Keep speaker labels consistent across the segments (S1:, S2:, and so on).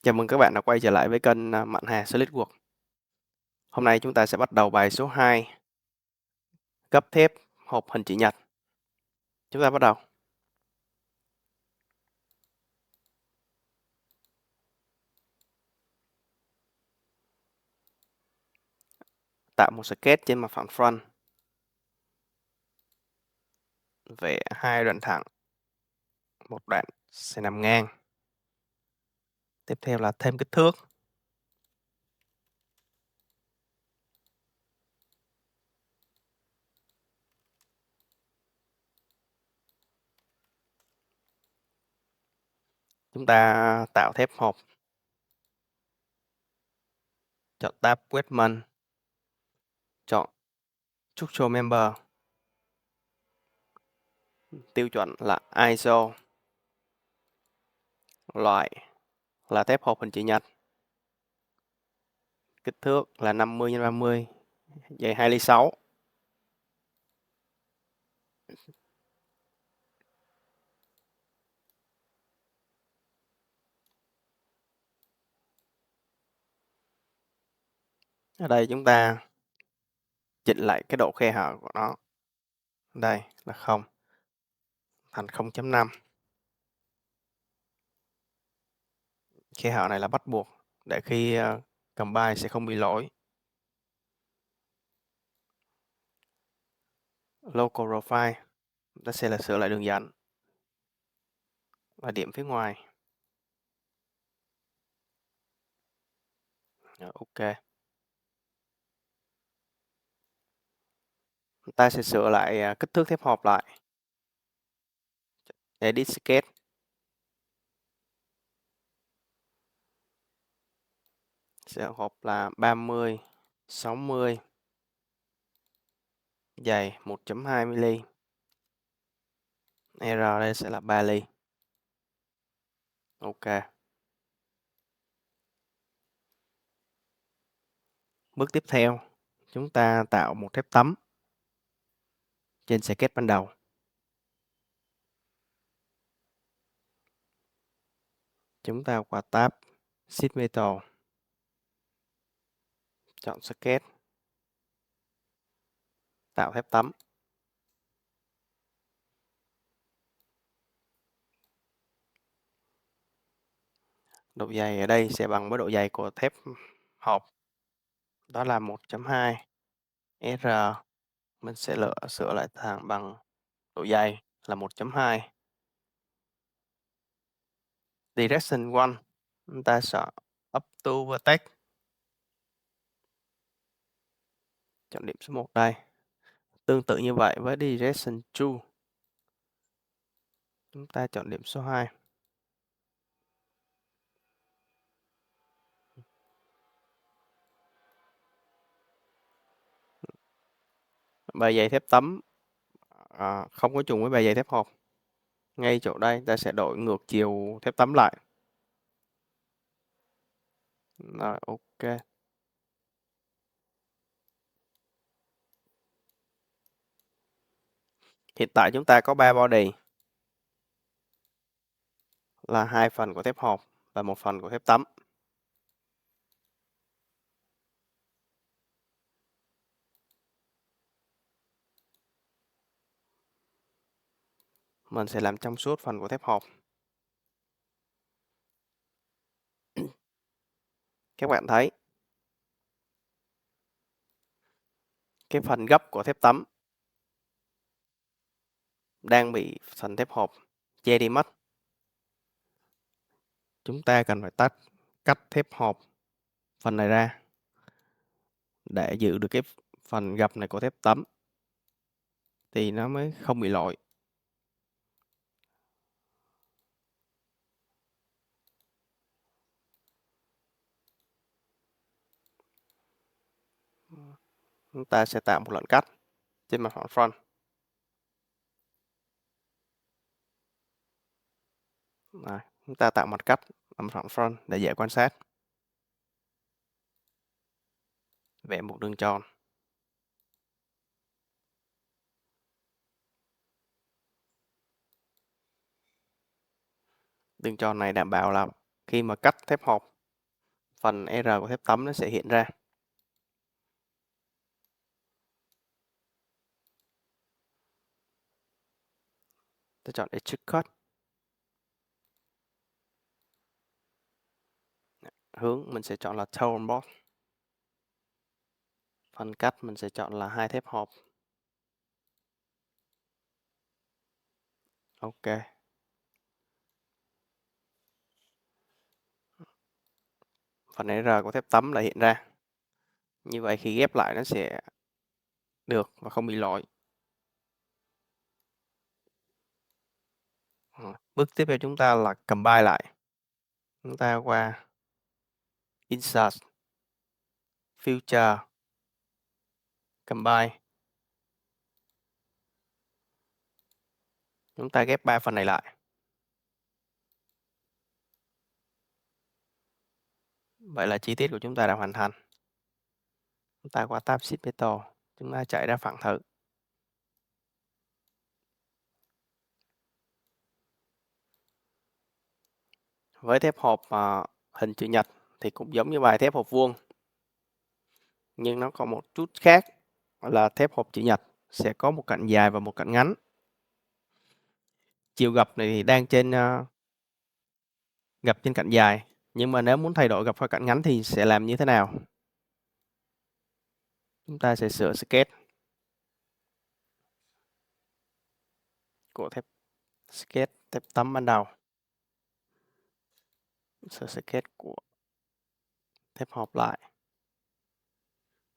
S1: Chào mừng các bạn đã quay trở lại với kênh Mạnh Hà SolidWorks. Hôm nay chúng ta sẽ bắt đầu bài số 2, gấp thép hộp hình chữ nhật. Chúng ta bắt đầu. Tạo một sketch trên mặt phẳng front. Vẽ hai đoạn thẳng, một đoạn sẽ nằm ngang. Tiếp theo là thêm kích thước. Chúng ta tạo thép hộp. Chọn tab Webman. Chọn Structural Member. Tiêu chuẩn là ISO. Loại là thép hộp hình chữ nhật. Kích thước là 50 x 30, dày 2 ly 6. Ở đây chúng ta chỉnh lại cái độ khe hở của nó. Đây là 0 thành 0.5. Khe hở này là bắt buộc để khi combine sẽ không bị lỗi. Local profile, ta sẽ là sửa lại đường dẫn và điểm phía ngoài. Ok. Ta sẽ sửa lại kích thước thép hộp lại. Edit sketch. Sẽ hộp là 30, 60, dày 1.2 mm. R đây sẽ là 3 ly. Ok. Bước tiếp theo, chúng ta tạo một thép tấm trên sketch ban đầu. Chúng ta qua tab Sheet Metal. Chọn sketch. Tạo thép tấm. Độ dày ở đây sẽ bằng với độ dày của thép hộp. Đó là 1.2 R. Mình sẽ sửa lại thẳng bằng độ dày là 1.2. Direction 1, chúng ta chọn up to vertex. Chọn điểm số 1 đây. Tương tự như vậy với direction 2. Chúng ta chọn điểm số 2. Bề dày thép tấm không có trùng với bề dày thép hộp. Ngay chỗ đây ta sẽ đổi ngược chiều thép tấm lại. Rồi, ok. Hiện tại chúng ta có 3 body là 2 phần của thép hộp và 1 phần của thép tấm. Mình sẽ làm trong suốt phần của thép hộp. Các bạn thấy cái phần gấp của thép tấm đang bị phần thép hộp che đi mất. Chúng ta cần phải cắt thép hộp phần này ra để giữ được cái phần gập này của thép tấm thì nó mới không bị lỗi. Chúng ta sẽ tạo một lệnh cắt trên mặt phẳng front. Rồi, chúng ta tạo mặt cắt ở mặt phẳng front để dễ quan sát. Vẽ một đường tròn. Đường tròn này đảm bảo là khi mà cắt thép hộp phần R của thép tấm nó sẽ hiện ra. Ta chọn Extrude Cut. Hướng mình sẽ chọn là Tone Box. Phần cắt mình sẽ chọn là 2 thép hộp. Ok. Phần R của thép tấm lại hiện ra. Như vậy khi ghép lại nó sẽ được và không bị lỗi. Bước tiếp theo chúng ta là combine lại. Chúng ta qua Insert, Future, Combine. Chúng ta ghép 3 phần này lại. Vậy là chi tiết của chúng ta đã hoàn thành. Chúng ta qua tab Sheet Metal, chúng ta chạy ra phẳng thử. Với thép hộp hình chữ nhật thì cũng giống như bài thép hộp vuông. Nhưng nó có một chút khác là thép hộp chữ nhật sẽ có một cạnh dài và một cạnh ngắn. Chiều gập này thì đang gập trên cạnh dài. Nhưng mà nếu muốn thay đổi gập qua cạnh ngắn thì sẽ làm như thế nào? Chúng ta sẽ sửa sketch của thép tấm ban đầu. Sửa sketch của thép hộp lại.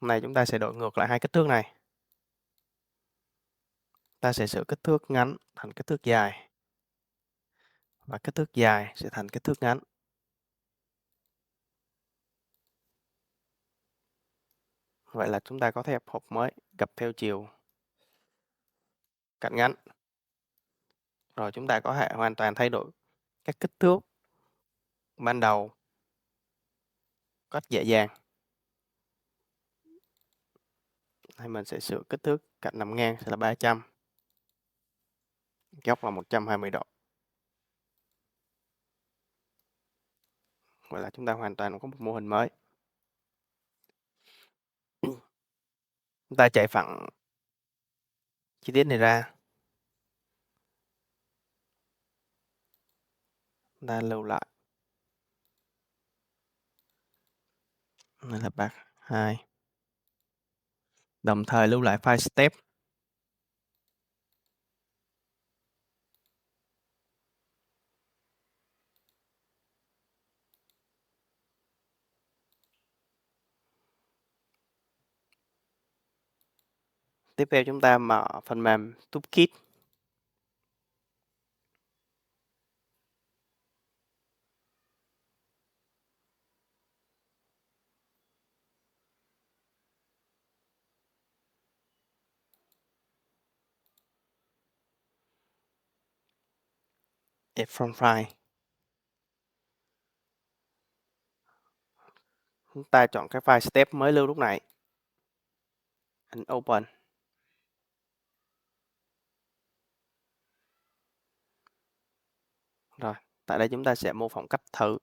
S1: Hôm nay chúng ta sẽ đổi ngược lại hai kích thước này. Ta sẽ sửa kích thước ngắn thành kích thước dài. Và kích thước dài sẽ thành kích thước ngắn. Vậy là chúng ta có thép hộp mới gập theo chiều cạnh ngắn. Rồi chúng ta có thể hoàn toàn thay đổi các kích thước ban đầu cách dễ dàng. Hay mình sẽ sửa kích thước cạnh nằm ngang sẽ là 300. Góc là 120 độ. Vậy là chúng ta hoàn toàn có một mô hình mới. Chúng ta chạy phẳng chi tiết này ra. Chúng ta lưu lại. Đây là part 2. Đồng thời lưu lại file step. Tiếp theo chúng ta mở phần mềm Toolkit. Add from file. Chúng ta chọn cái file step mới lưu lúc nãy. Ấn Open. Rồi, tại đây chúng ta sẽ mô phỏng cách thử.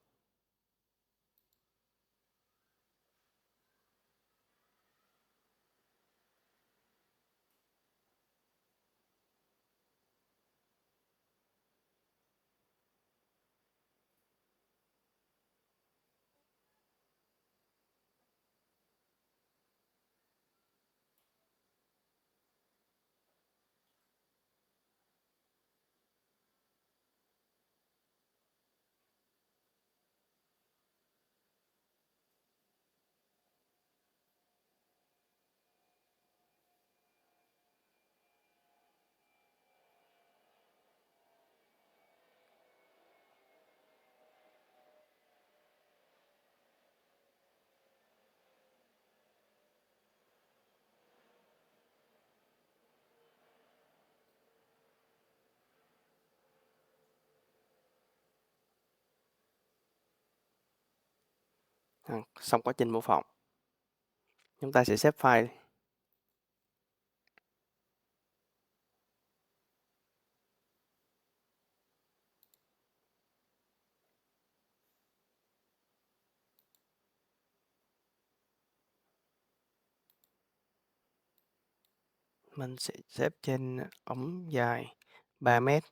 S1: Xong quá trình mô phỏng. Chúng ta sẽ xếp file. Mình sẽ xếp trên ống dài 3 mét.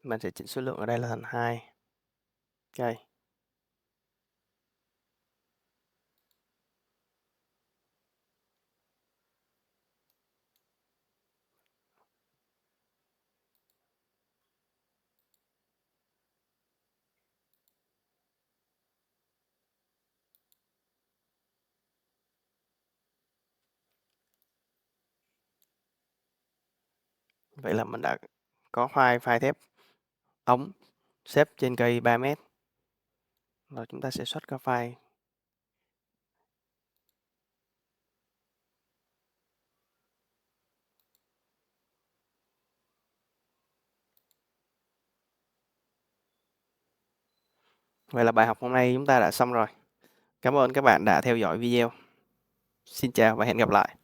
S1: Mình sẽ chỉnh số lượng ở đây là thành 2 cây. Vậy là mình đã có phai thép ống xếp trên cây 3 mét. Rồi chúng ta sẽ xuất các file. Vậy là bài học hôm nay chúng ta đã xong rồi. Cảm ơn các bạn đã theo dõi video. Xin chào và hẹn gặp lại.